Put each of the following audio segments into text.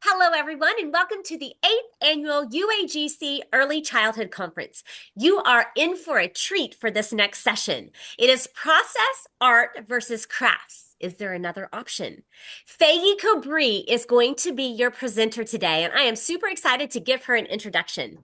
Hello, everyone, and welcome to the 8th annual UAGC Early Childhood Conference. You are in for a treat for this next session. It is process, art versus crafts. Is there another option? Faigie Kobre is going to be your presenter today, and I am super excited to give her an introduction.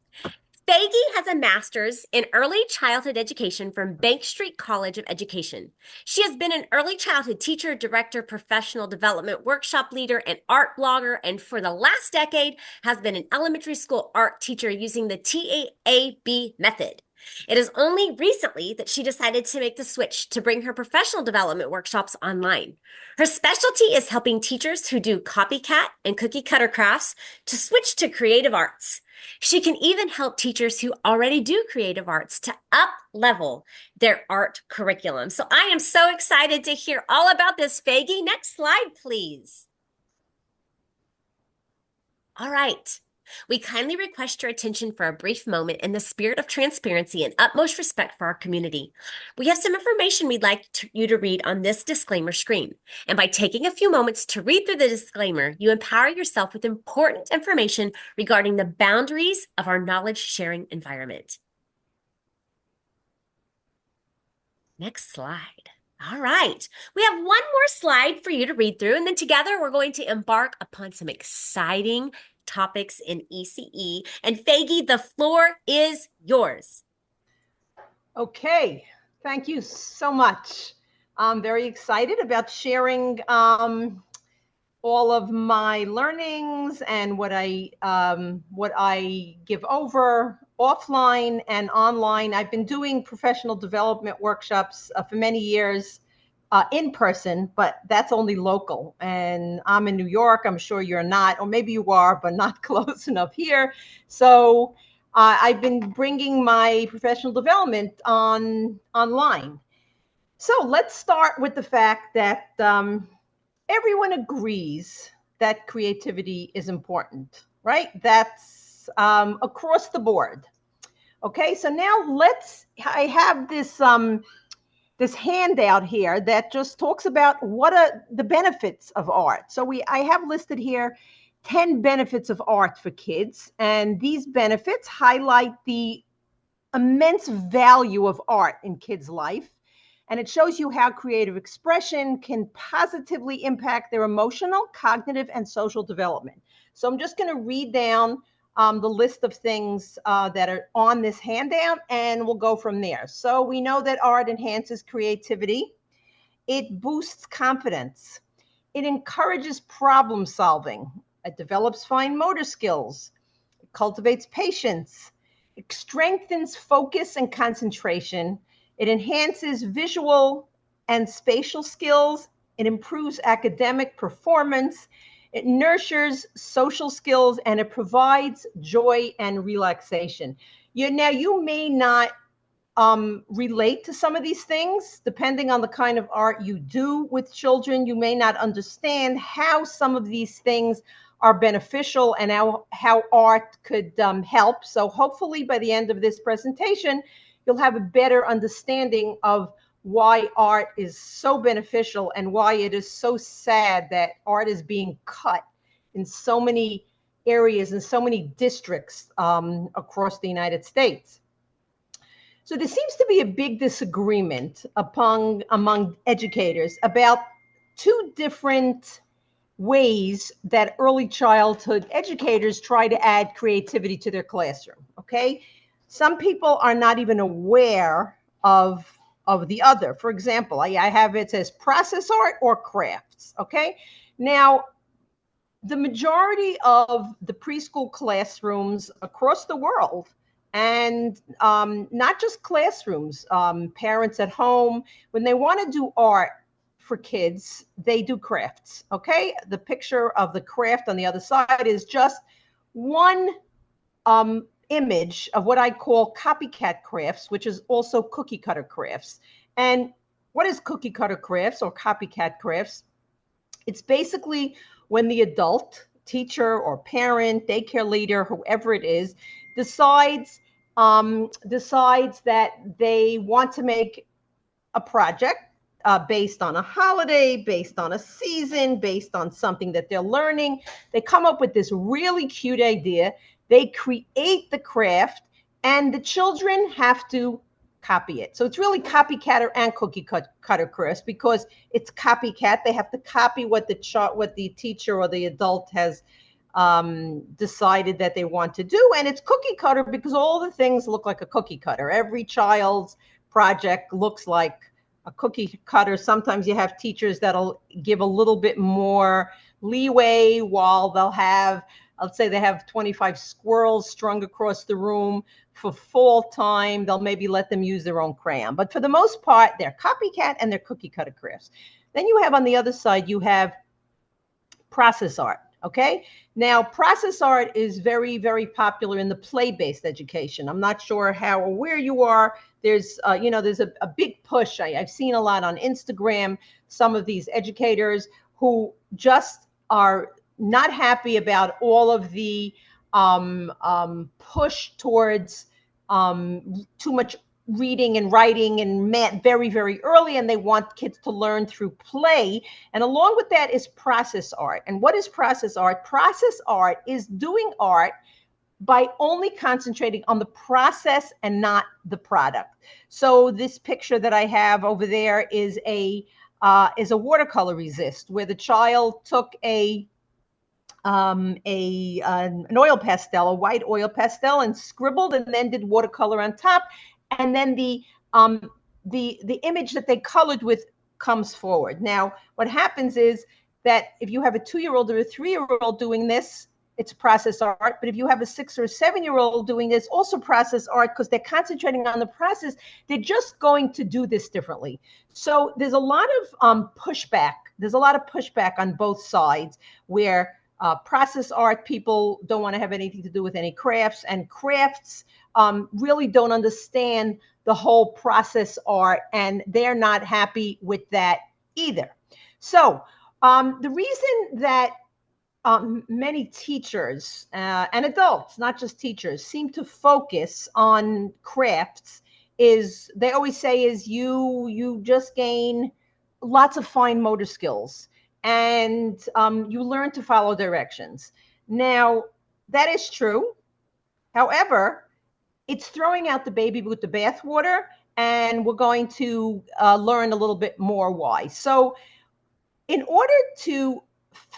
Faigie has a master's in early childhood education from Bank Street College of Education. She has been an early childhood teacher, director, professional development workshop leader, and art blogger, and for the last decade has been an elementary school art teacher using the TAAB method. It is only recently that she decided to make the switch to bring her professional development workshops online. Her specialty is helping teachers who do copycat and cookie cutter crafts to switch to creative arts. She can even help teachers who already do creative arts to up-level their art curriculum. So I am so excited to hear all about this, Faigie. Next slide, please. All right. We kindly request your attention for a brief moment in the spirit of transparency and utmost respect for our community. We have some information we'd like you to read on this disclaimer screen. And by taking a few moments to read through the disclaimer, you empower yourself with important information regarding the boundaries of our knowledge sharing environment. Next slide. All right. We have one more slide for you to read through, and then together we're going to embark upon some exciting topics in ECE. And Faigie, the floor is yours. Okay, thank you so much. I'm very excited about sharing all of my learnings and what I give over offline and online. I've been doing professional development workshops for many years in person, but that's only local. And I'm in New York. I'm sure you're not, or maybe you are, but not close enough here. So I've been bringing my professional development online. So let's start with the fact that everyone agrees that creativity is important, right? That's across the board. Okay, so now I have this handout here that just talks about what are the benefits of art. So I have listed here 10 benefits of art for kids, and these benefits highlight the immense value of art in kids' life. And it shows you how creative expression can positively impact their emotional, cognitive, and social development. So I'm just going to read down the list of things that are on this handout, and we'll go from there. So we know that art enhances creativity. It boosts confidence. It encourages problem solving. It develops fine motor skills. It cultivates patience. It strengthens focus and concentration. It enhances visual and spatial skills. It improves academic performance. It nurtures social skills, and it provides joy and relaxation. Now, you may not relate to some of these things. Depending on the kind of art you do with children, you may not understand how some of these things are beneficial and how art could help. So hopefully by the end of this presentation, you'll have a better understanding of why art is so beneficial and why it is so sad that art is being cut in so many areas and so many districts across the United States. So there seems to be a big disagreement among educators about two different ways that early childhood educators try to add creativity to their classroom, okay? Some people are not even aware of the other. For example, I have it says process art or crafts, okay? Now, the majority of the preschool classrooms across the world, and not just classrooms, parents at home, when they want to do art for kids, they do crafts, okay? The picture of the craft on the other side is just one image of what I call copycat crafts, which is also cookie cutter crafts. And what is cookie cutter crafts or copycat crafts? It's basically when the adult, teacher or parent, daycare leader, whoever it is, decides that they want to make a project based on a holiday, based on a season, based on something that they're learning. They come up with this really cute idea. They create the craft, and the children have to copy it. So it's really copycatter and cookie cutter crafts, because it's copycat. They have to copy what the teacher or the adult has decided that they want to do. And it's cookie cutter because all the things look like a cookie cutter. Every child's project looks like a cookie cutter. Sometimes you have teachers that'll give a little bit more leeway, while they'll have, let's say they have 25 squirrels strung across the room for fall time. They'll maybe let them use their own crayon. But for the most part, they're copycat and they're cookie cutter crafts. Then you have on the other side, you have process art. Okay. Now, process art is very, very popular in the play-based education. I'm not sure how aware you are. There's a big push. I've seen a lot on Instagram, some of these educators who just are not happy about all of the push towards too much reading and writing and math very, very early, and they want kids to learn through play. And along with that is process art. And what is process art? Process art is doing art by only concentrating on the process and not the product. So this picture that I have over there is a watercolor resist, where the child took an oil pastel, a white oil pastel, and scribbled and then did watercolor on top. And then the image that they colored with comes forward. Now, what happens is that if you have a 2-year-old or a 3-year-old doing this, it's process art. But if you have a 6 or a 7-year-old doing this, also process art, because they're concentrating on the process. They're just going to do this differently. So there's a lot of pushback. There's a lot of pushback on both sides, where process art people don't want to have anything to do with any crafts, and crafts really don't understand the whole process art, and they're not happy with that either. So the reason that many teachers and adults, not just teachers, seem to focus on crafts is, they always say, is you just gain lots of fine motor skills, and you learn to follow directions. Now, that is true. However, it's throwing out the baby with the bathwater, and we're going to learn a little bit more why. So in order to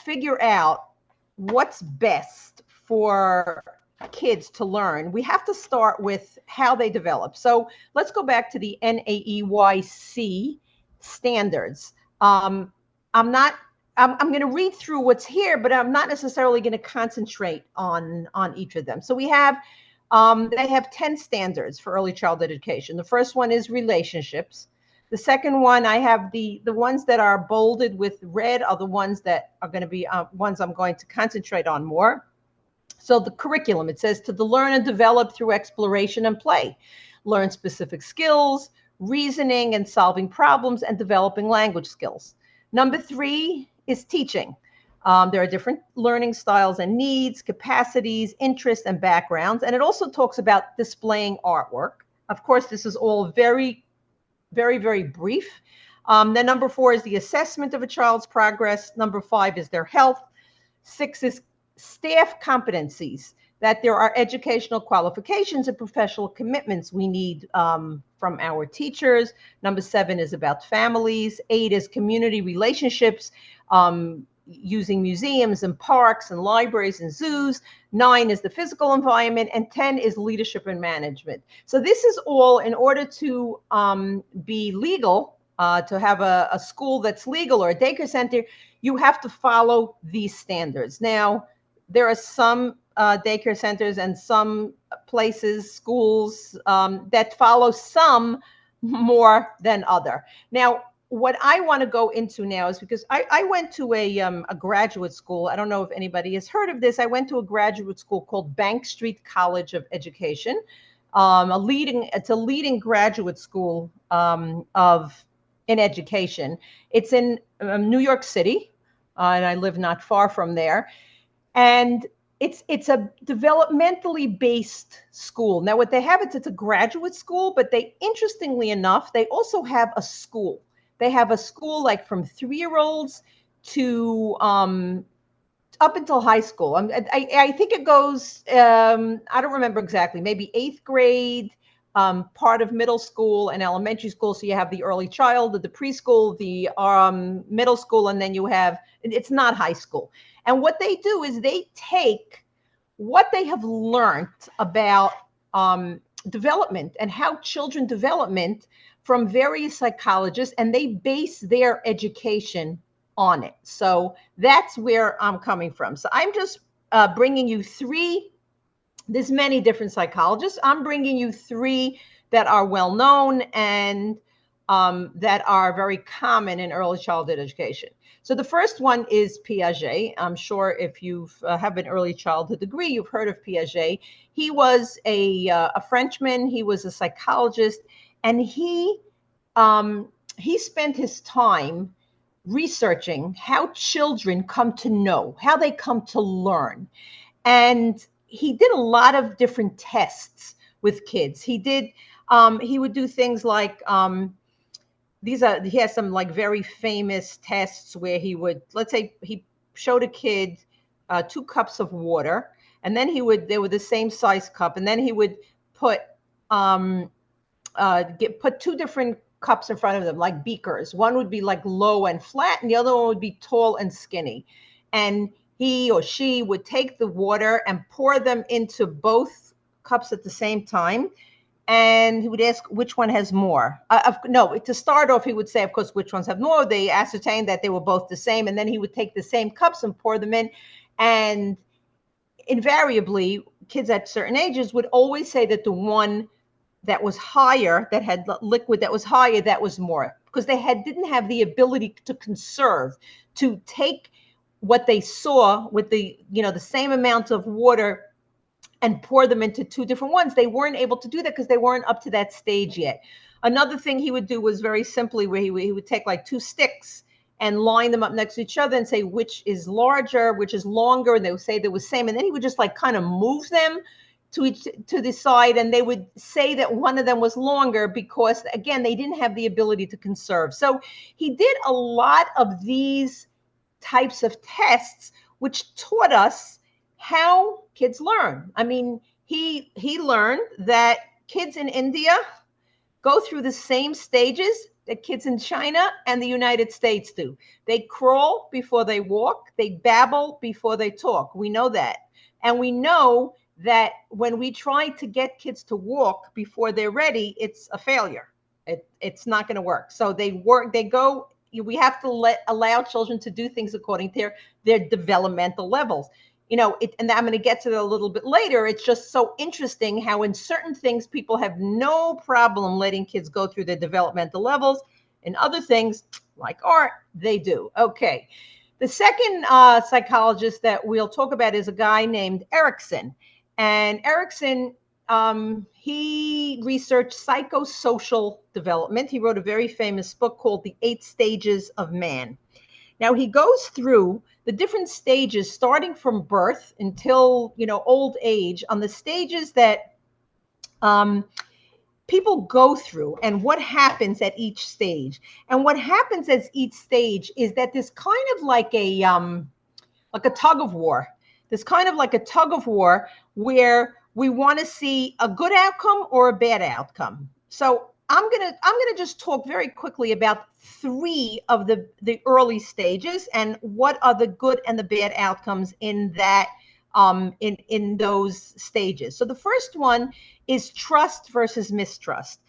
figure out what's best for kids to learn, we have to start with how they develop. So let's go back to the NAEYC standards. I'm going to read through what's here, but I'm not necessarily going to concentrate on each of them. So we have, they have 10 standards for early childhood education. The first one is relationships. The second one, I have the ones that are bolded with red are the ones that are going to be ones I'm going to concentrate on more. So the curriculum, it says to learn and develop through exploration and play, learn specific skills, reasoning and solving problems, and developing language skills. Number 3 is teaching. There are different learning styles and needs, capacities, interests, and backgrounds. And it also talks about displaying artwork. Of course, this is all very, very brief. Then number 4 is the assessment of a child's progress. Number 5 is their health. 6 is staff competencies, that there are educational qualifications and professional commitments we need from our teachers. Number 7 is about families. 8 is community relationships, using museums and parks and libraries and zoos. 9 is the physical environment, and 10 is leadership and management. So this is all in order to be legal, to have a school that's legal or a daycare center, you have to follow these standards. Now, there are some daycare centers and some places, schools that follow some more than other. Now, what I want to go into now is because I went to a graduate school. I don't know if anybody has heard of this. I went to a graduate school called Bank Street College of Education. It's a leading graduate school in education. It's in New York City, and I live not far from there. And it's a developmentally based school. Now, what they have, it's a graduate school, but interestingly enough, they also have a school. They have a school like from 3-year-olds to up until high school. I think it goes, I don't remember exactly, maybe 8th grade, part of middle school and elementary school. So you have the early childhood, the preschool, the middle school, and then you have, it's not high school. And what they do is they take what they have learned about development and how children development from various psychologists, and they base their education on it. So that's where I'm coming from. So I'm just bringing you three. There's many different psychologists. I'm bringing you three that are well known and that are very common in early childhood education. So the first one is Piaget. I'm sure if you have an early childhood degree, you've heard of Piaget. He was a Frenchman. He was a psychologist, and he spent his time researching how children come to know, how they come to learn. And he did a lot of different tests with kids. He would do things like, he has some like very famous tests where he would, let's say he showed a kid 2 cups of water, and then they were the same size cup, and then he would put 2 different cups in front of them, like beakers. One would be like low and flat, and the other one would be tall and skinny. And he or she would take the water and pour them into both cups at the same time. And he would ask which one has more. No, to start off, he would say, of course, which ones have more. They ascertained that they were both the same. And then he would take the same cups and pour them in. And invariably, kids at certain ages would always say that the one that was higher, that had liquid that was higher, that was more, because they didn't have the ability to conserve, to take what they saw with the same amount of water and pour them into 2 different ones. They weren't able to do that because they weren't up to that stage yet. Another thing he would do was very simply where he would take like 2 sticks and line them up next to each other and say which is larger, which is longer, and they would say they were same. And then he would just like kind of move them to the side, and they would say that one of them was longer because, again, they didn't have the ability to conserve. So he did a lot of these types of tests, which taught us how kids learn. I mean, he learned that kids in India go through the same stages that kids in China and the United States do. They crawl before they walk. They babble before they talk. We know that. And we know that when we try to get kids to walk before they're ready, it's a failure. It's not going to work. So we have to allow children to do things according to their developmental levels. And I'm going to get to that a little bit later. It's just so interesting how in certain things, people have no problem letting kids go through their developmental levels. In other things, like art, they do. Okay. The second psychologist that we'll talk about is a guy named Erikson. And Erikson, he researched psychosocial development. He wrote a very famous book called The 8 Stages of Man. Now, he goes through the different stages, starting from birth until, old age, on the stages that people go through and what happens at each stage. And what happens at each stage is that there's kind of like a tug of war. There's kind of like a tug of war where we want to see a good outcome or a bad outcome. So I'm gonna just talk very quickly about 3 of the early stages and what are the good and the bad outcomes in that in those stages. So the first one is trust versus mistrust.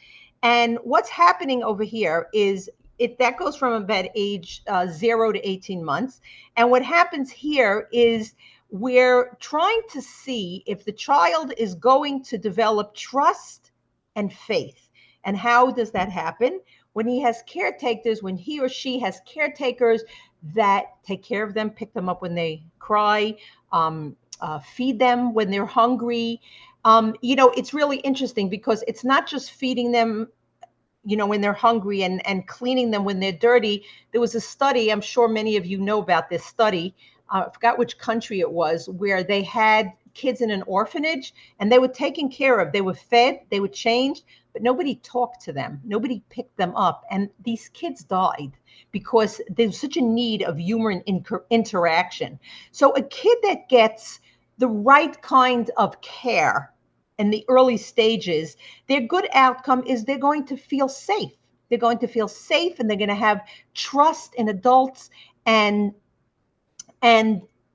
And what's happening over here is that goes from about age 0 to 18 months. And what happens here is we're trying to see if the child is going to develop trust and faith. And how does that happen? When he has caretakers, when he or she has caretakers that take care of them, pick them up when they cry, feed them when they're hungry. It's really interesting because it's not just feeding them when they're hungry and cleaning them when they're dirty. There was a study, I'm sure many of you know about this study, I forgot which country it was, where they had kids in an orphanage and they were taken care of. They were fed, they were changed, but nobody talked to them. Nobody picked them up. And these kids died because there's such a need of human interaction. So a kid that gets the right kind of care in the early stages, their good outcome is they're going to feel safe. They're going to feel safe, and they're going to have trust in adults, and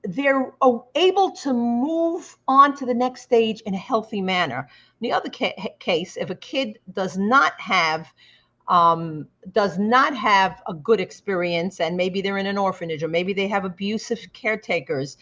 they're able to move on to the next stage in a healthy manner. In the other case, if a kid does not have a good experience, and maybe they're in an orphanage, or maybe they have abusive caretakers,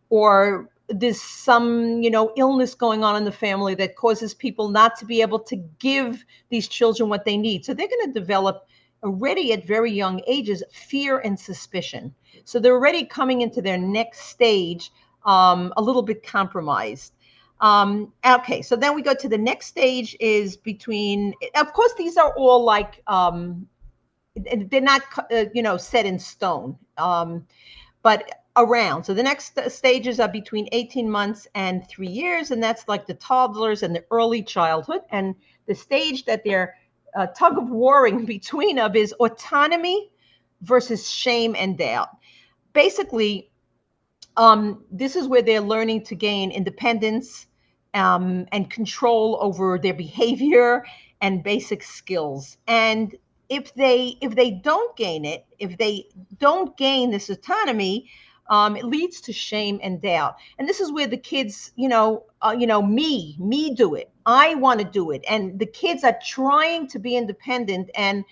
or there's some illness going on in the family that causes people not to be able to give these children what they need. So they're going to develop already at very young ages fear and suspicion. So they're already coming into their next stage a little bit compromised. Okay, so then we go to the next stage is between, of course, these are all like, they're not, set in stone, but around. So the next stages are between 18 months and 3 years, and that's like the toddlers and the early childhood. And the stage that they're tug of warring between of is autonomy versus shame and doubt. Basically, this is where they're learning to gain independence and control over their behavior and basic skills. And if they don't gain it, if they don't gain this autonomy, it leads to shame and doubt. And this is where the kids, me do it. I want to do it. And the kids are trying to be independent, and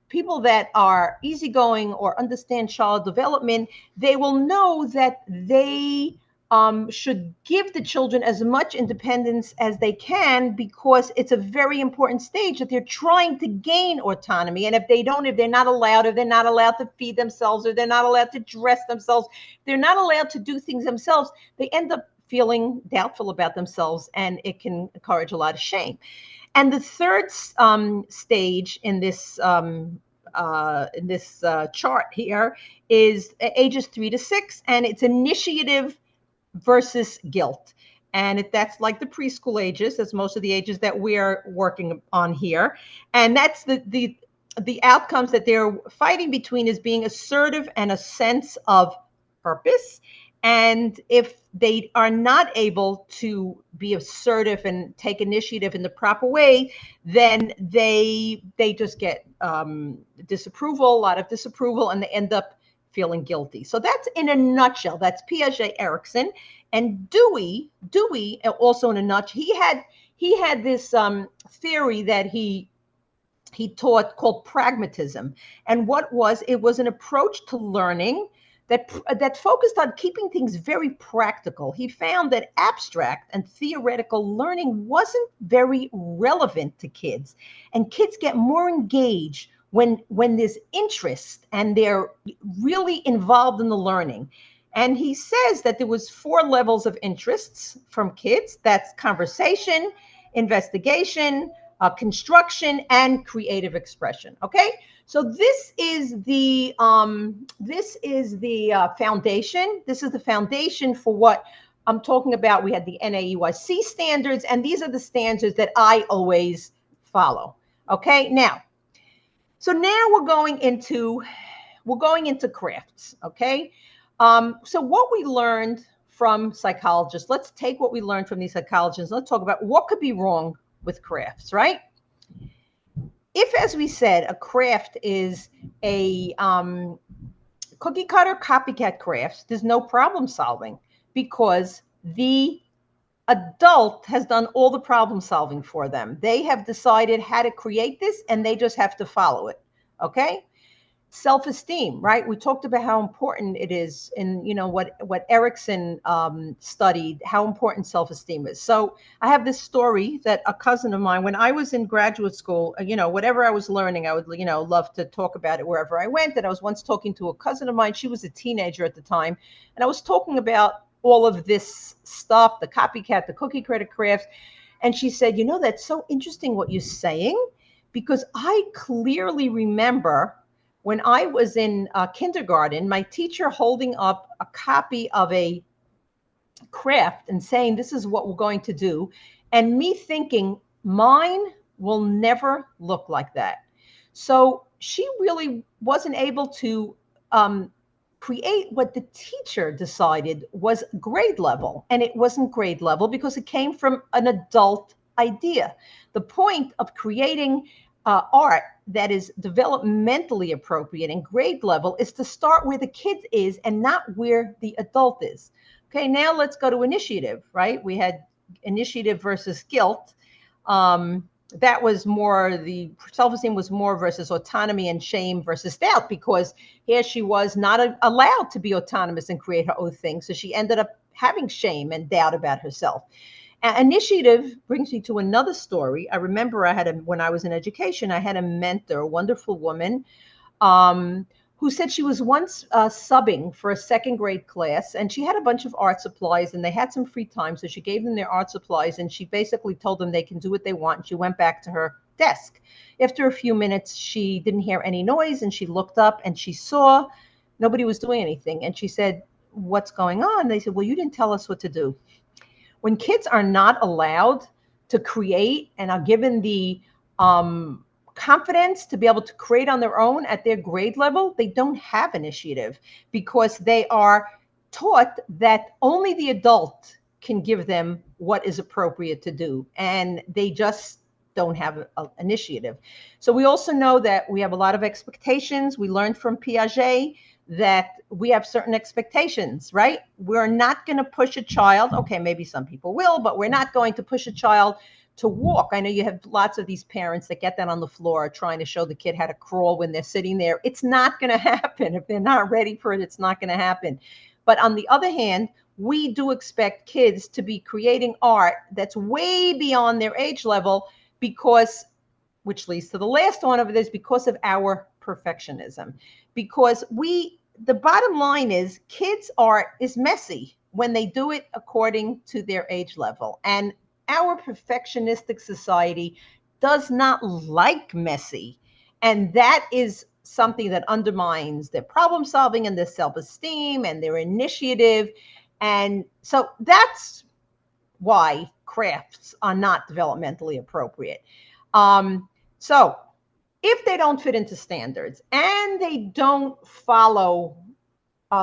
people that are easygoing or understand child development, they will know that they should give the children as much independence as they can, because it's a very important stage that they're trying to gain autonomy. And if they're not allowed to feed themselves, or they're not allowed to dress themselves, they're not allowed to do things themselves, they end up feeling doubtful about themselves, and it can encourage a lot of shame. And the third stage in this chart here is ages 3 to 6, and it's initiative versus guilt. And that's like the preschool ages. That's most of the ages that we're working on here. And that's the outcomes that they're fighting between is being assertive and a sense of purpose. And if they are not able to be assertive and take initiative in the proper way, then they just get disapproval, a lot of disapproval, and they end up feeling guilty. So that's in a nutshell. That's Piaget-Erikson. And Dewey also in a nutshell, he had this theory that he taught called pragmatism. And it was an approach to learning that focused on keeping things very practical. He found that abstract and theoretical learning wasn't very relevant to kids, and kids get more engaged when there's interest and they're really involved in the learning. And he says that there was 4 levels of interests from kids. That's conversation, investigation, construction, and creative expression. Okay, so this is the foundation. This is the foundation for what I'm talking about. We had the NAEYC standards, and these are the standards that I always follow. Okay, so now we're going into crafts. Okay, so what we learned from psychologists. Let's take what we learned from these psychologists. Let's talk about what could be wrong with crafts, right? If, as we said, a craft is a cookie cutter copycat crafts, there's no problem solving, because the adult has done all the problem solving for them. They have decided how to create this, and they just have to follow it. Okay? Self-esteem, right? We talked about how important it is in, what Erikson studied, how important self-esteem is. So I have this story that a cousin of mine, when I was in graduate school, whatever I was learning, I would, love to talk about it wherever I went. And I was once talking to a cousin of mine. She was a teenager at the time. And I was talking about all of this stuff, the copycat, the cookie cutter crafts. And she said, that's so interesting what you're saying, because I clearly remember when I was in kindergarten, my teacher holding up a copy of a craft and saying, this is what we're going to do. And me thinking, mine will never look like that. So she really wasn't able to create what the teacher decided was grade level. And it wasn't grade level because it came from an adult idea. The point of creating art that is developmentally appropriate and grade level is to start where the kid is and not where the adult is. Okay, now let's go to initiative, right? We had initiative versus guilt. That was more, the self-esteem was more versus autonomy, and shame versus doubt, because here she was not allowed to be autonomous and create her own thing. So she ended up having shame and doubt about herself. Initiative brings me to another story. I remember when I was in education, I had a mentor, a wonderful woman, who said she was once subbing for a second grade class, and she had a bunch of art supplies and they had some free time. So she gave them their art supplies and she basically told them they can do what they want. And she went back to her desk. After a few minutes, she didn't hear any noise and she looked up and she saw nobody was doing anything. And she said, "What's going on?" They said, "Well, you didn't tell us what to do." When kids are not allowed to create and are given the confidence to be able to create on their own at their grade level, they don't have initiative because they are taught that only the adult can give them what is appropriate to do, and they just don't have initiative. So we also know that we have a lot of expectations. We learned from Piaget that we have certain expectations, right? We're not going to push a child. Okay, maybe some people will, but we're not going to push a child to walk. I know you have lots of these parents that get down on the floor trying to show the kid how to crawl when they're sitting there. It's not going to happen. If they're not ready for it, it's not going to happen. But on the other hand, we do expect kids to be creating art that's way beyond their age level because, which leads to the last one of this, because of our perfectionism. Because the bottom line is kids' art is messy when they do it according to their age level. And our perfectionistic society does not like messy. And that is something that undermines their problem solving and their self-esteem and their initiative. And so that's why crafts are not developmentally appropriate. So if they don't fit into standards and they don't follow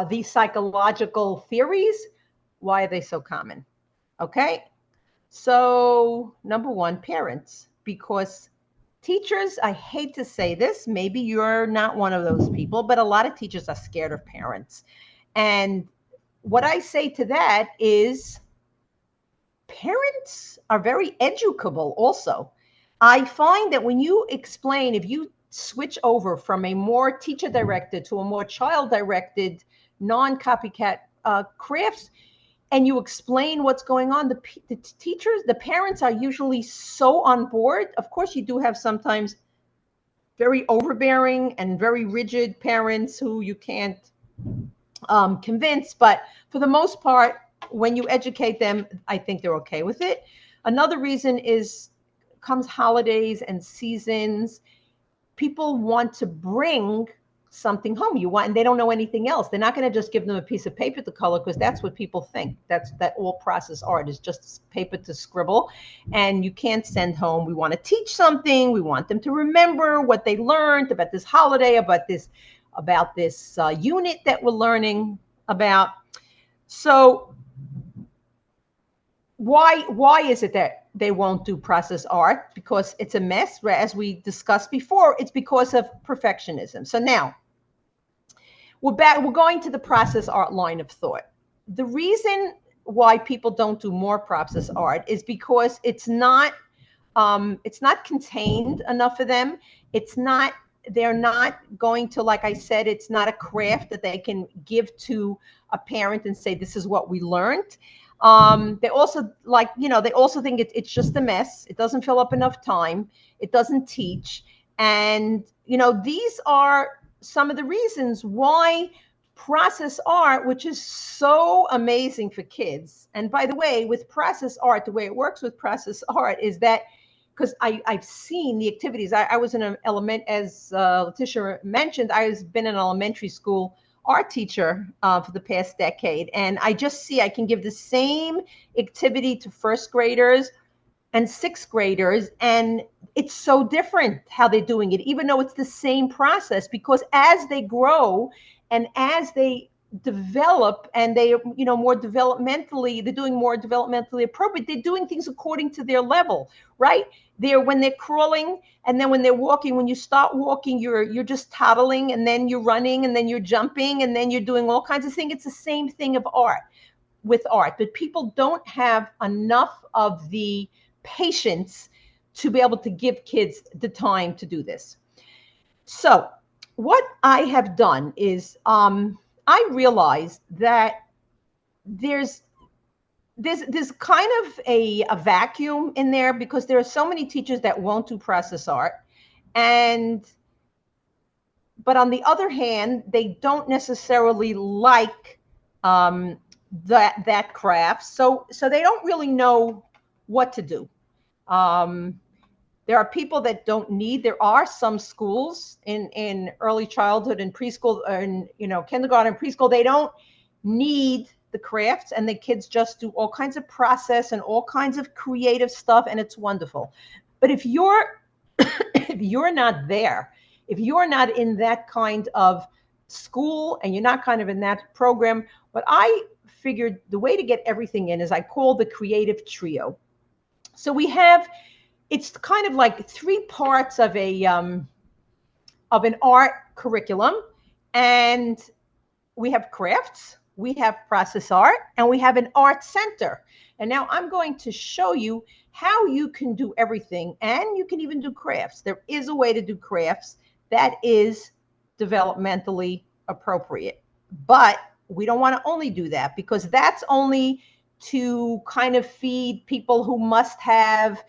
these psychological theories, why are they so common? Okay. So number one, parents, because teachers, I hate to say this, maybe you're not one of those people, but a lot of teachers are scared of parents. And what I say to that is parents are very educable also. I find that when you explain, if you switch over from a more teacher directed to a more child directed, non copycat crafts, and you explain what's going on, the teachers, the parents are usually so on board. Of course, you do have sometimes very overbearing and very rigid parents who you can't convince, but for the most part, when you educate them, I think they're okay with it. Another reason is comes holidays and seasons. People want to bring something home. And they don't know anything else. They're not going to just give them a piece of paper to color because that's what people think. That all process art is just paper to scribble, and you can't send home. We want to teach something. We want them to remember what they learned about this holiday, about this unit that we're learning about. So why is it that they won't do process art? Because it's a mess. As we discussed before, it's because of perfectionism. So now we're going to the process art line of thought. The reason why people don't do more process art is because it's not contained enough for them. They're not going to, like I said, it's not a craft that they can give to a parent and say, this is what we learned. They also they also think it's just a mess. It doesn't fill up enough time. It doesn't teach. And, these are some of the reasons why process art, which is so amazing for kids. And by the way, with process art, the way it works with process art is that, because I've seen the activities. I was in an as Tisha mentioned, I've been an elementary school art teacher for the past decade. And I just see I can give the same activity to first graders and sixth graders, and it's so different how they're doing it, even though it's the same process, because as they grow and as they develop and they, more developmentally, they're doing more developmentally appropriate, they're doing things according to their level, right? When they're crawling, and then when they're walking, when you start walking, you're just toddling, and then you're running, and then you're jumping, and then you're doing all kinds of things. It's the same thing with art, but people don't have enough of the patience to be able to give kids the time to do this. So what I have done is I realized that there's kind of a vacuum in there, because there are so many teachers that won't do process art, but on the other hand, they don't necessarily like that craft, so they don't really know what to do. There are people that don't need. There are some schools in early childhood and preschool, and kindergarten and preschool, they don't need the crafts, and the kids just do all kinds of process and all kinds of creative stuff, and it's wonderful. But if you're if you're not there, if you're not in that kind of school and you're not kind of in that program, what I figured the way to get everything in is I call the creative trio. So it's kind of like three parts of an art curriculum, and we have crafts, we have process art, and we have an art center. And now I'm going to show you how you can do everything, and you can even do crafts. There is a way to do crafts that is developmentally appropriate, but we don't want to only do that, because that's only to kind of feed people who must have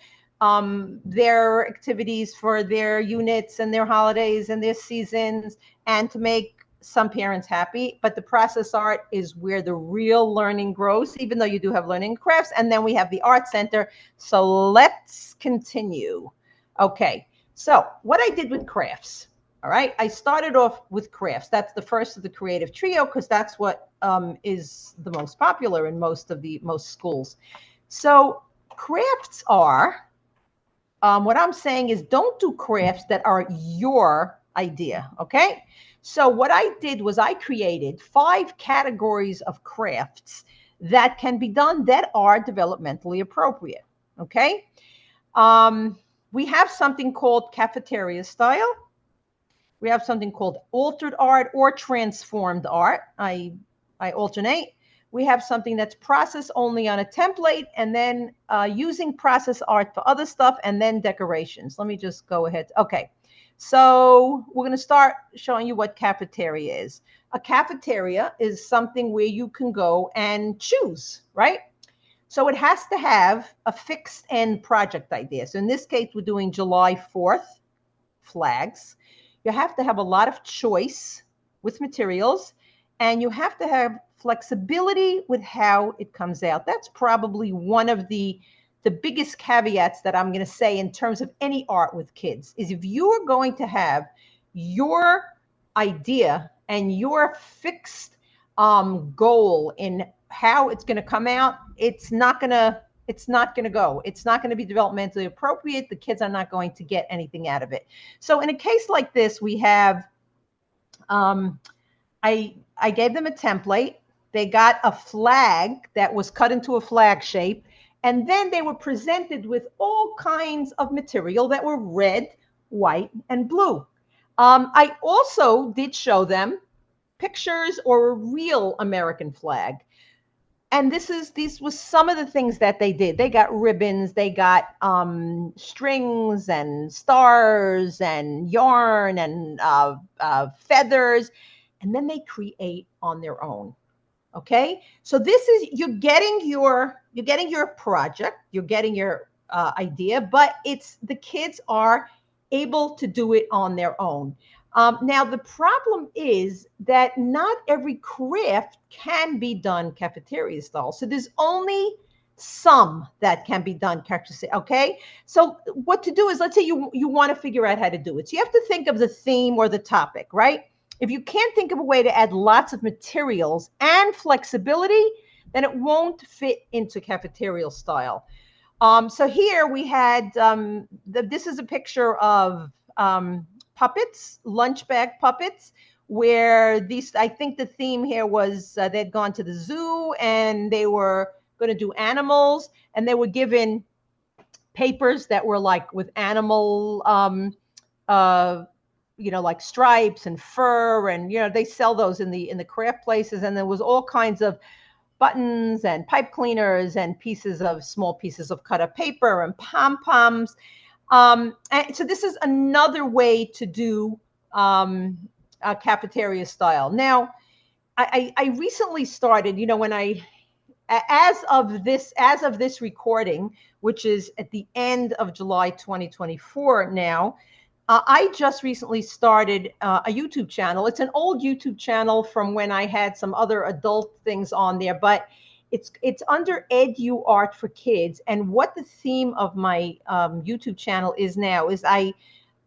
their activities for their units and their holidays and their seasons, and to make some parents happy. But the process art is where the real learning grows, even though you do have learning crafts. And then we have the art center. So let's continue. Okay, so what I did with crafts. All right, I started off with crafts. That's the first of the creative trio, because that's what is the most popular in most schools. So crafts are, what I'm saying is, don't do crafts that are your idea, okay? So what I did was I created 5 categories of crafts that can be done that are developmentally appropriate, okay? We have something called cafeteria style. We have something called altered art or transformed art. I alternate. We have something that's process only on a template, and then using process art for other stuff, and then decorations. Let me just go ahead. Okay, so we're going to start showing you what cafeteria is. A cafeteria is something where you can go and choose, right? So it has to have a fixed end project idea. So in this case, we're doing July 4th flags. You have to have a lot of choice with materials, and you have to have flexibility with how it comes out. That's probably one of the biggest caveats that I'm going to say in terms of any art with kids, is if you are going to have your idea and your fixed goal in how it's going to come out, it's not going to go. It's not going to be developmentally appropriate. The kids are not going to get anything out of it. So in a case like this, we have, I gave them a template. They got a flag that was cut into a flag shape. And then they were presented with all kinds of material that were red, white, and blue. I also did show them pictures or a real American flag. And these was some of the things that they did. They got ribbons, they got strings and stars and yarn and feathers, and then they create on their own. Okay, so this is, you're getting your project, you're getting your idea, but the kids are able to do it on their own. Now, the problem is that not every craft can be done cafeteria style. So there's only some that can be done cafeteria. Okay, so what to do is, let's say you want to figure out how to do it. So you have to think of the theme or the topic, right? If you can't think of a way to add lots of materials and flexibility, then it won't fit into cafeteria style. So here we had, this is a picture of puppets, lunch bag puppets, where these, I think the theme here was they'd gone to the zoo and they were going to do animals, and they were given papers that were like with animal, uh, like stripes and fur, and they sell those in the craft places, and there was all kinds of buttons and pipe cleaners and small pieces of cut up paper and pom poms. And so this is another way to do a cafeteria style. Now, I recently started, when as of this recording, which is at the end of July 2024 now, I just recently started a YouTube channel. It's an old YouTube channel from when I had some other adult things on there, but it's under Edu Art for Kids. And what the theme of my YouTube channel is now is I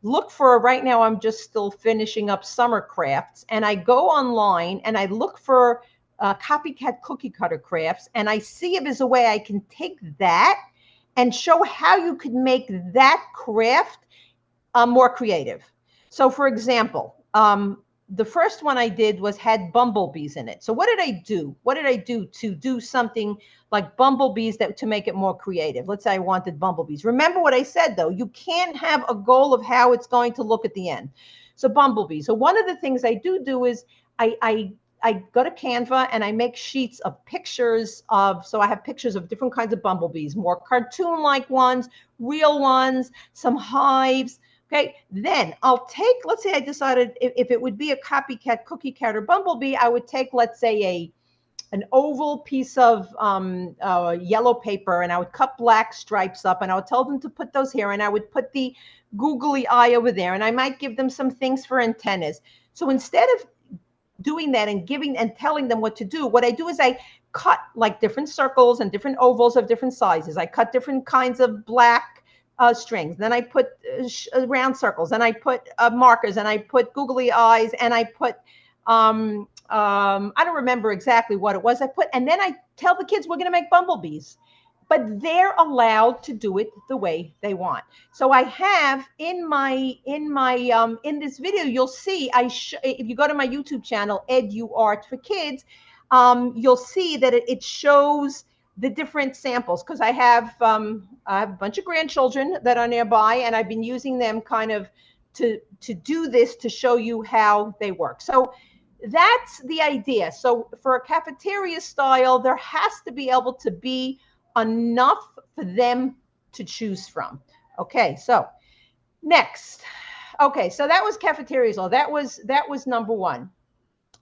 look for, right now I'm just still finishing up summer crafts, and I go online and I look for copycat cookie cutter crafts, and I see if there's a way I can take that and show how you could make that craft more creative. So for example, the first one I did had bumblebees in it. So what did I do? What did I do to do something like bumblebees to make it more creative? Let's say I wanted bumblebees. Remember what I said though, you can't have a goal of how it's going to look at the end. So bumblebees. So one of the things I do is I go to Canva and I make sheets of pictures so I have pictures of different kinds of bumblebees, more cartoon-like ones, real ones, some hives. Okay, then I'll take, let's say I decided if it would be a copycat cookie cutter bumblebee, I would take, let's say, an oval piece of yellow paper, and I would cut black stripes up, and I would tell them to put those here, and I would put the googly eye over there, and I might give them some things for antennas. So instead of doing that and telling them what to do, what I do is I cut like different circles and different ovals of different sizes. I cut different kinds of black strings. Then I put round circles, and I put markers, and I put googly eyes, and I put, I don't remember exactly what it was I put. And then I tell the kids we're going to make bumblebees, but they're allowed to do it the way they want. So I have in this video, you'll see, if you go to my YouTube channel, Edu Art for Kids, you'll see that it shows the different samples, because I have a bunch of grandchildren that are nearby, and I've been using them kind of to do this, to show you how they work. So that's the idea. So for a cafeteria style, there has to be able to be enough for them to choose from. Okay, so next. Okay, so that was cafeteria style. That was number one.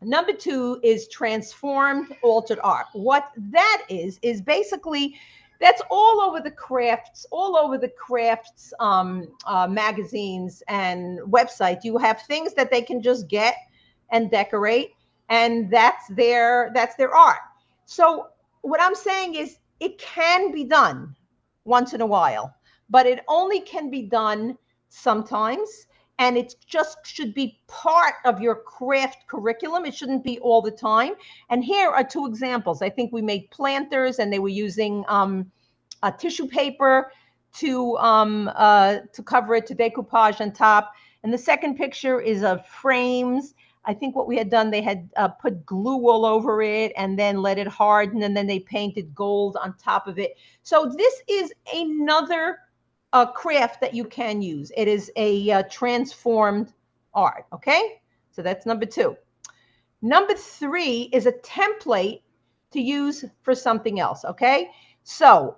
Number two is transformed altered art. What that is basically, that's all over the crafts, magazines and websites. You have things that they can just get and decorate, and that's their art. So what I'm saying is it can be done once in a while, but it only can be done sometimes. And it just should be part of your craft curriculum. It shouldn't be all the time. And here are two examples. I think we made planters, and they were using a tissue paper to cover it, to decoupage on top. And the second picture is of frames. I think what we had done, they had put glue all over it and then let it harden, and then they painted gold on top of it. So this is another craft that you can use. It is a transformed art. Okay, so that's number two. Number three is a template to use for something else. Okay, so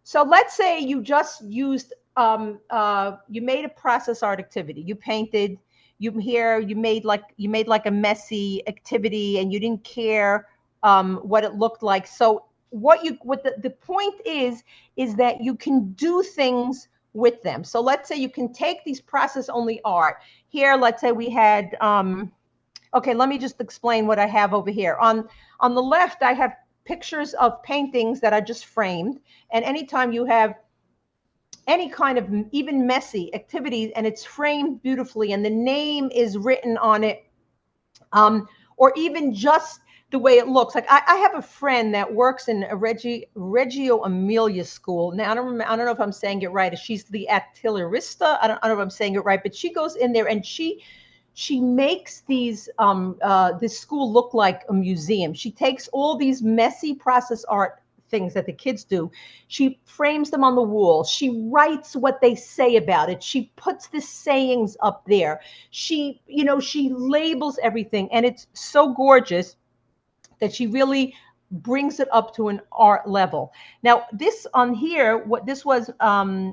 so let's say you just used you made a process art activity. You painted. You made like a messy activity, and you didn't care what it looked like. So what the point is that you can do things with them. So let's say you can take these process only art. Here, let's say we had, okay, let me just explain what I have over here. On the left, I have pictures of paintings that are just framed. And anytime you have any kind of even messy activity and it's framed beautifully and the name is written on it, or even just the way it looks. Like I have a friend that works in a Reggio Emilia school. Now I don't know if I'm saying it right. She's the artillerista. I don't know if I'm saying it right, but she goes in there and she makes these this school look like a museum. She takes all these messy process art things that the kids do. She frames them on the wall. She writes what they say about it. She puts the sayings up there. She labels everything, and it's so gorgeous that she really brings it up to an art level. Now, this on here, what this was,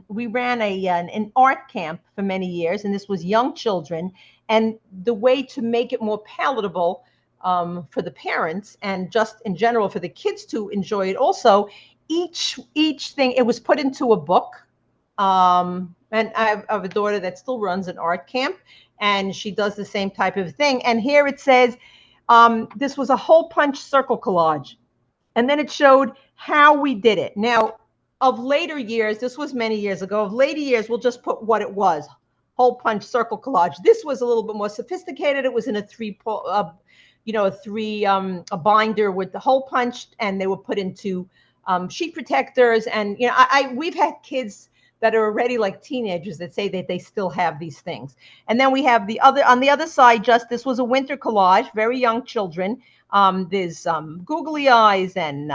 we ran an art camp for many years, and this was young children. And the way to make it more palatable for the parents and just in general for the kids to enjoy it also, each thing, it was put into a book. And I have a daughter that still runs an art camp, and she does the same type of thing. And here it says, this was a hole punch circle collage. And then it showed how we did it. Now, of later years, this was many years ago, of later years, we'll just put what it was, hole punch circle collage. This was a little bit more sophisticated. It was in a a binder with the hole punched, and they were put into sheet protectors. And, we've had kids that are already like teenagers that say that they still have these things. And then we have on the other side, this was a winter collage, very young children. There's googly eyes and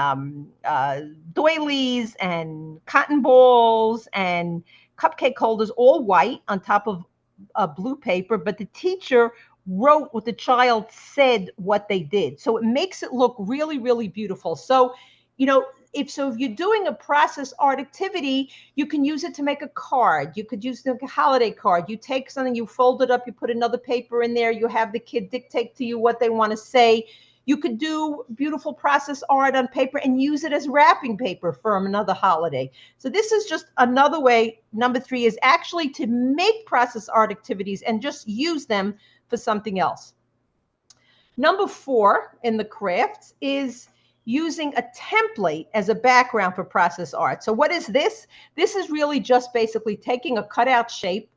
doilies and cotton balls and cupcake holders, all white on top of blue paper, but the teacher wrote what the child said what they did. So it makes it look really, really beautiful. So, if you're doing a process art activity, you can use it to make a card. You could use it like a holiday card. You take something, you fold it up, you put another paper in there, you have the kid dictate to you what they want to say. You could do beautiful process art on paper and use it as wrapping paper for another holiday. So this is just another way. Number 3 is actually to make process art activities and just use them for something else. Number 4 in the crafts is using a template as a background for process art. So what is this? This is really just basically taking a cutout shape,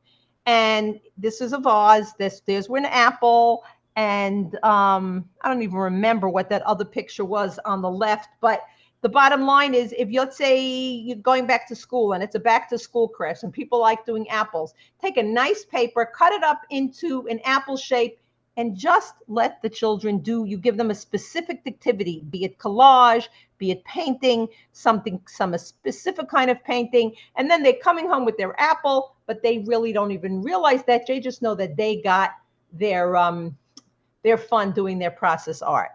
and this is a vase. There's an apple, and I don't even remember what that other picture was on the left, but the bottom line is, if let's say you're going back to school and it's a back to school craft and people like doing apples, take a nice paper, cut it up into an apple shape, and just let the children you give them a specific activity, be it collage, be it painting, some specific kind of painting. And then they're coming home with their apple, but they really don't even realize that. They just know that they got their fun doing their process art.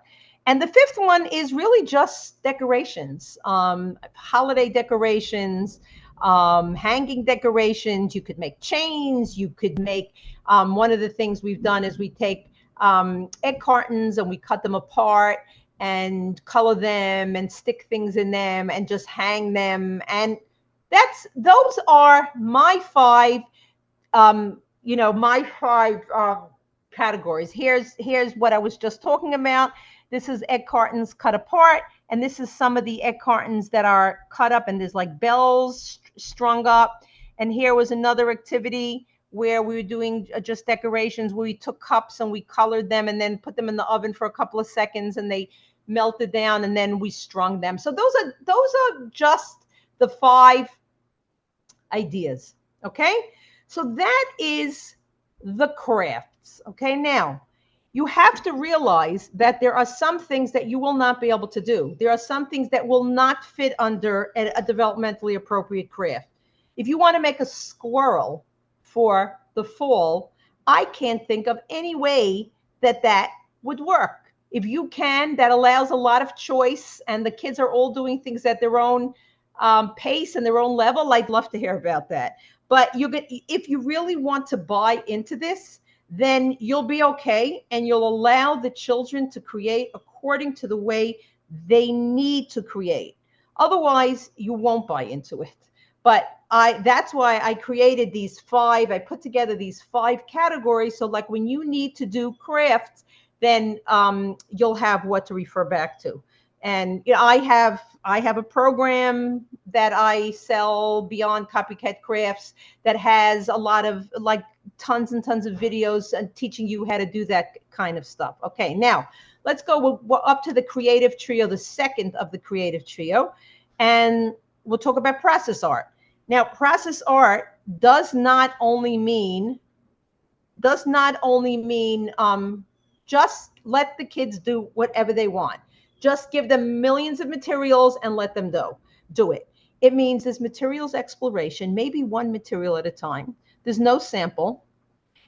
And the 5th one is really just decorations, holiday decorations, hanging decorations. You could make chains. You could make, one of the things we've done is we take egg cartons and we cut them apart and color them and stick things in them and just hang them. And those are my 5, categories. Here's what I was just talking about. This is egg cartons cut apart, and this is some of the egg cartons that are cut up, and there's like bells strung up. And here was another activity where we were doing just decorations, where we took cups and we colored them and then put them in the oven for a couple of seconds, and they melted down, and then we strung them. So those are just the 5 ideas. Okay, so that is the crafts. Okay, now you have to realize that there are some things that you will not be able to do. There are some things that will not fit under a developmentally appropriate craft. If you want to make a squirrel for the fall, I can't think of any way that would work. If you can, that allows a lot of choice, and the kids are all doing things at their own pace and their own level. I'd love to hear about that. But if you really want to buy into this, then you'll be okay, and you'll allow the children to create according to the way they need to create. Otherwise, you won't buy into it. But that's why I created these 5. I put together these 5 categories. So like when you need to do crafts, then you'll have what to refer back to. And I have a program that I sell, Beyond Copycat Crafts, that has a lot of tons and tons of videos and teaching you how to do that kind of stuff. Okay, now let's go we're up to the creative trio, the second of the creative trio, and we'll talk about process art. Now, process art does not only mean just let the kids do whatever they want. Just give them millions of materials and let them do it. It means there's materials exploration, maybe one material at a time. There's no sample.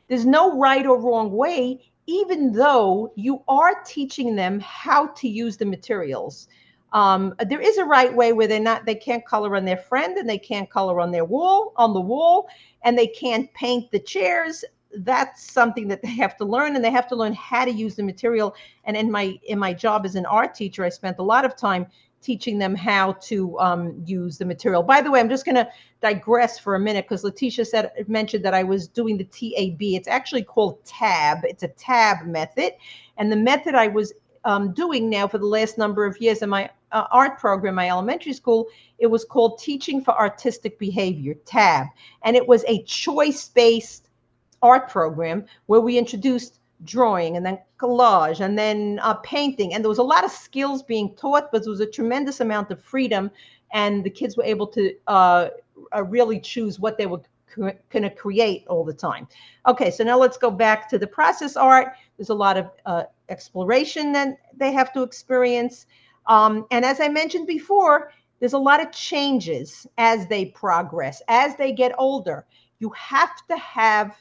There's no right or wrong way, even though you are teaching them how to use the materials. There is a right way where they can't color on their friend, and they can't color on the wall, and they can't paint the chairs. That's something that they have to learn, and they have to learn how to use the material. And in my job as an art teacher, I spent a lot of time teaching them how to use the material. By the way, I'm just going to digress for a minute because Letitia mentioned that I was doing the TAB. It's actually called TAB. It's a TAB method. And the method I was doing now for the last number of years in my art program, my elementary school, it was called Teaching for Artistic Behavior, TAB. And it was a choice-based art program where we introduced drawing and then collage and then painting. And there was a lot of skills being taught, but there was a tremendous amount of freedom. And the kids were able to really choose what they were going to create all the time. Okay, so now let's go back to the process art. There's a lot of exploration that they have to experience. And as I mentioned before, there's a lot of changes as they progress, as they get older. You have to have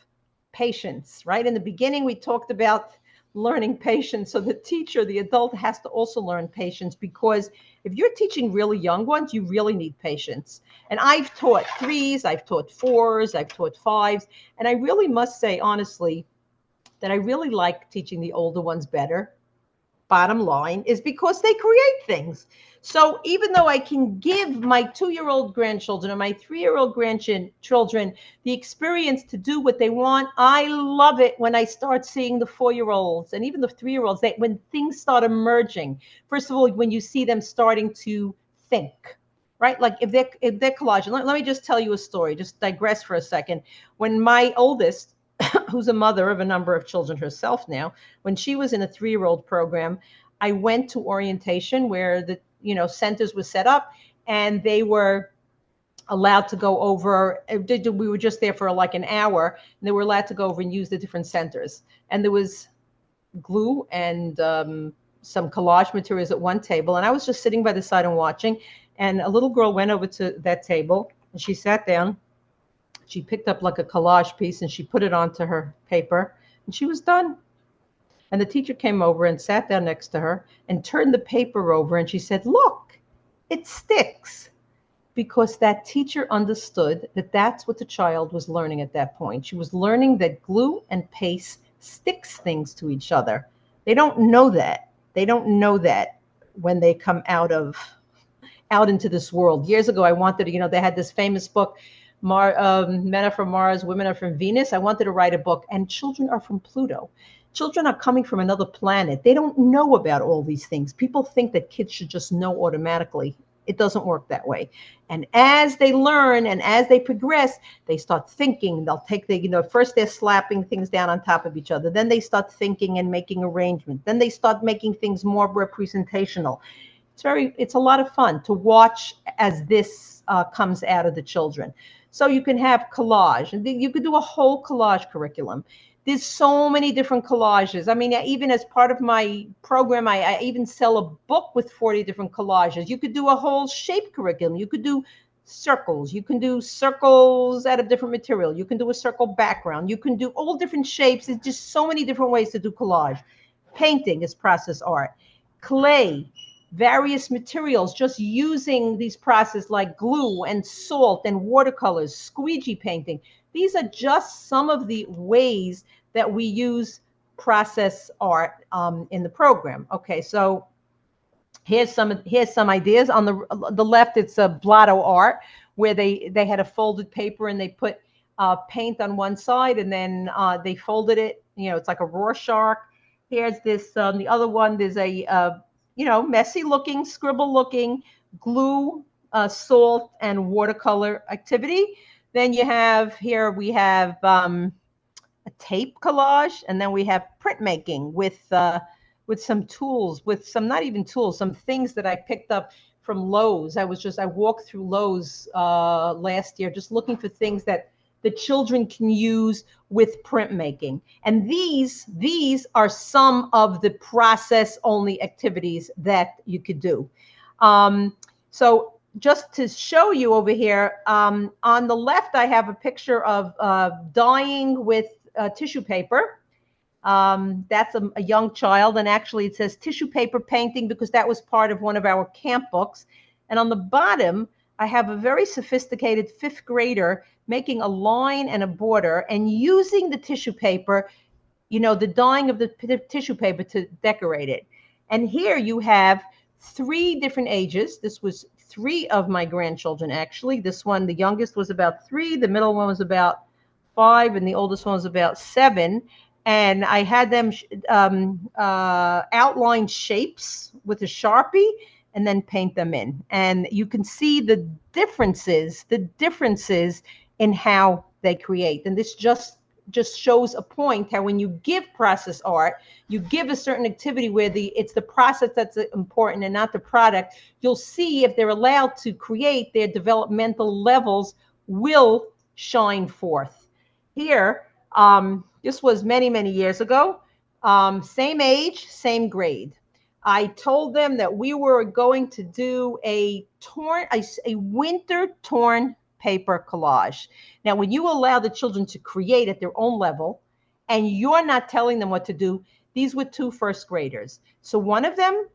patience, right? In the beginning, we talked about learning patience. So the teacher, the adult, has to also learn patience, because if you're teaching really young ones, you really need patience. And I've taught 3s, I've taught 4s, I've taught 5s. And I really must say, honestly, that I really like teaching the older ones better. Bottom line is because they create things. So even though I can give my 2-year-old grandchildren or my 3-year-old grandchildren the experience to do what they want, I love it when I start seeing the 4-year-olds and even the 3-year-olds, when things start emerging. First of all, when you see them starting to think, right? Like if they're collaging. Let me just tell you a story, just digress for a second. When my oldest, who's a mother of a number of children herself now, when she was in a 3-year-old program, I went to orientation where the centers were set up, and they were allowed to go over. We were just there for like an hour, and they were allowed to go over and use the different centers. And there was glue and some collage materials at one table, and I was just sitting by the side and watching. And a little girl went over to that table, and she sat down. She picked up like a collage piece and she put it onto her paper, and she was done. And the teacher came over and sat down next to her and turned the paper over, and she said, "Look, it sticks." Because that teacher understood that that's what the child was learning at that point. She was learning that glue and paste sticks things to each other. They don't know that. They don't know that when they come out into this world. Years ago, I wanted to, they had this famous book, Men Are From Mars, Women Are From Venus. I wanted to write a book, and children are from Pluto. Children are coming from another planet. They don't know about all these things. People think that kids should just know automatically. It doesn't work that way. And as they learn and as they progress, they start thinking. They'll take first they're slapping things down on top of each other. Then they start thinking and making arrangements. Then they start making things more representational. It's a lot of fun to watch as this comes out of the children. So you can have collage, and you could do a whole collage curriculum. There's so many different collages. I mean, even as part of my program, I even sell a book with 40 different collages. You could do a whole shape curriculum. You could do circles. You can do circles out of different material. You can do a circle background. You can do all different shapes. There's just so many different ways to do collage. Painting is process art. Clay, various materials, just using these processes like glue and salt and watercolors, squeegee painting. These are just some of the ways that we use process art in the program. Okay, so here's some ideas. On the left, it's a blotto art, where they had a folded paper and they put paint on one side, and then they folded it. It's like a Rorschach. Here's this. The other one, there's a messy looking, scribble looking glue, salt, and watercolor activity. Then we have a tape collage, and then we have printmaking with with some tools, with some, not even tools, some things that I picked up from Lowe's. I walked through Lowe's last year, just looking for things that the children can use with printmaking. And these are some of the process only activities that you could do. So just to show you over here, on the left, I have a picture of dyeing with tissue paper. That's a young child, and actually it says tissue paper painting because that was part of one of our camp books. And on the bottom, I have a very sophisticated fifth grader making a line and a border and using the tissue paper, the dyeing of the tissue paper to decorate it. And here you have 3 different ages. This was 3 of my grandchildren, actually. This one, the youngest was about 3, the middle one was about 5, and the oldest one was about 7. And I had them outline shapes with a Sharpie and then paint them in. And you can see the differences in how they create. And this just shows a point how when you give process art, you give a certain activity where it's the process that's important and not the product, you'll see if they're allowed to create, their developmental levels will shine forth. Here, this was many, many years ago, same age, same grade. I told them that we were going to do a winter torn paper collage. Now, when you allow the children to create at their own level and you're not telling them what to do, these were 2 first graders. So one of them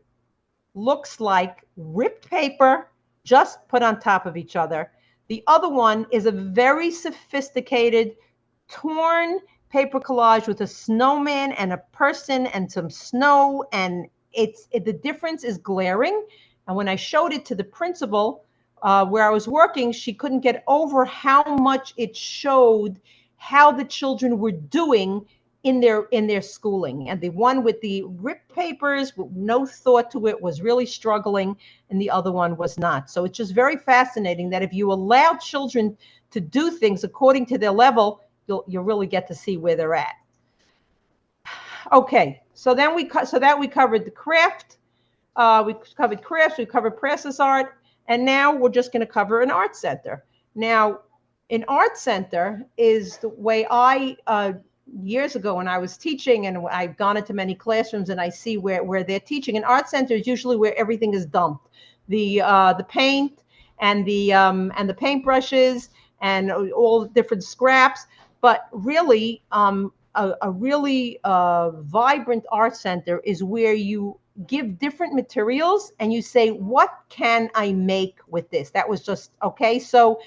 looks like ripped paper just put on top of each other. The other one is a very sophisticated torn paper collage with a snowman and a person and some snow, and the difference is glaring. And when I showed it to the principal where I was working, she couldn't get over how much it showed how the children were doing in their schooling. And the one with the ripped papers with no thought to it was really struggling, and the other one was not. So it's just very fascinating that if you allow children to do things according to their level, you'll really get to see where they're at. Okay, so then we covered the craft, we covered crafts, we covered process art, and now we're just going to cover an art center. Now, an art center is the way years ago when I was teaching, and I've gone into many classrooms and I see where they're teaching. An art center is usually where everything is dumped, the paint and the paintbrushes and all the different scraps. But really, a really vibrant art center is where you give different materials and you say, what can I make with this? That was just, okay. So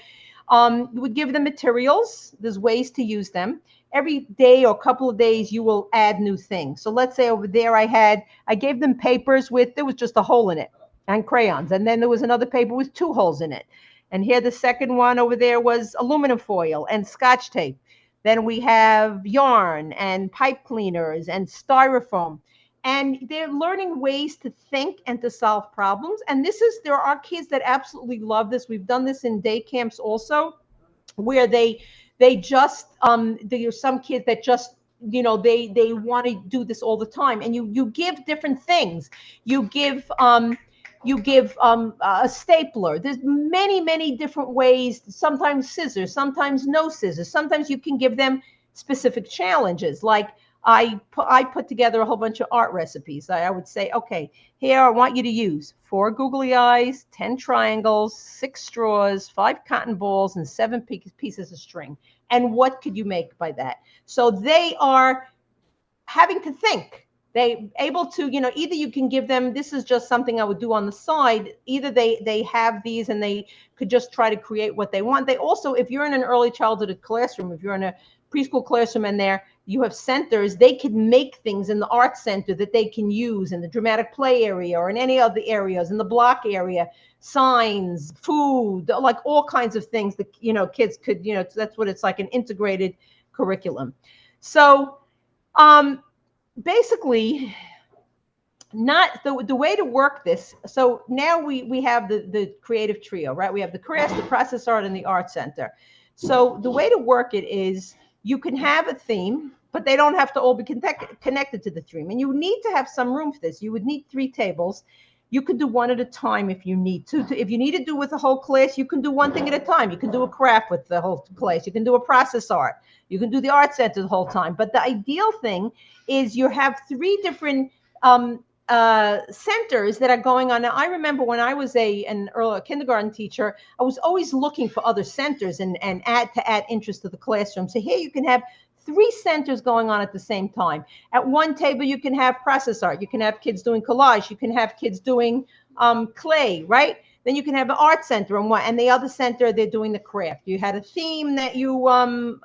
you would give them materials. There's ways to use them. Every day or couple of days, you will add new things. So let's say over there I gave them papers there was just a hole in it and crayons. And then there was another paper with 2 holes in it. And here the second one over there was aluminum foil and Scotch tape. Then we have yarn and pipe cleaners and styrofoam. And they're learning ways to think and to solve problems. And there are kids that absolutely love this. We've done this in day camps also, where there are some kids that just, they want to do this all the time. And you give different things. You give a stapler. There's many, many different ways, sometimes scissors, sometimes no scissors. Sometimes you can give them specific challenges. Like I put together a whole bunch of art recipes. I would say, okay, here I want you to use 4 googly eyes, 10 triangles, 6 straws, 5 cotton balls, and 7 pieces of string. And what could you make by that? So they are having to think. They able to, either you can give them, this is just something I would do on the side. Either they have these and they could just try to create what they want. They also, if you're in an early childhood classroom, if you're in a preschool classroom and you have centers, they can make things in the art center that they can use in the dramatic play area or in any other areas, in the block area, signs, food, like all kinds of things that, kids could, that's what it's like, an integrated curriculum. So, basically, not the way to work this. So now we have the creative trio, right? We have the crafts, the process art, and the art center. So the way to work it is you can have a theme, but they don't have to all be connected to the stream. And you need to have some room for this. You would need 3 tables. You could do one at a time if you need to. If you need to do with the whole class, you can do one thing at a time. You can do a craft with the whole class. You can do a process art. You can do the art center the whole time. But the ideal thing is you have 3 different centers that are going on. Now, I remember when I was an early kindergarten teacher, I was always looking for other centers and add interest to the classroom. So here you can have 3 centers going on at the same time. At one table, you can have process art. You can have kids doing collage. You can have kids doing clay, right? Then you can have an art center, and the other center they're doing the craft. You had a theme that you wanted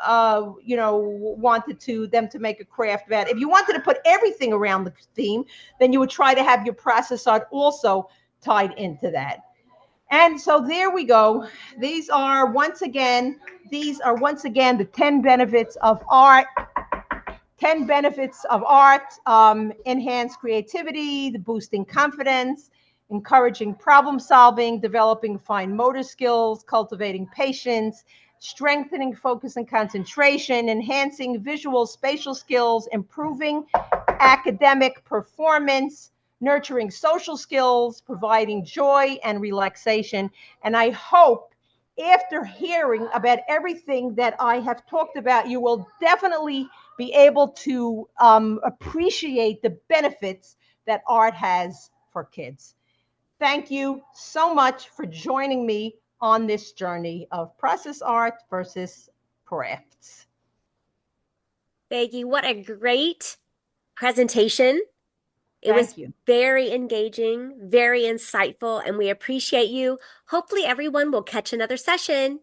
them to make a craft about. If you wanted to put everything around the theme, then you would try to have your process art also tied into that. And so there we go. These are once again the 10 benefits of art. 10 benefits of art: enhance creativity, the boosting confidence, encouraging problem solving, developing fine motor skills, cultivating patience, strengthening focus and concentration, enhancing visual spatial skills, improving academic performance, nurturing social skills, providing joy and relaxation. And I hope after hearing about everything that I have talked about, you will definitely be able to appreciate the benefits that art has for kids. Thank you so much for joining me on this journey of process art versus crafts. Faigie, what a great presentation. It was Thank you. very engaging, very insightful, and we appreciate you. Hopefully everyone will catch another session.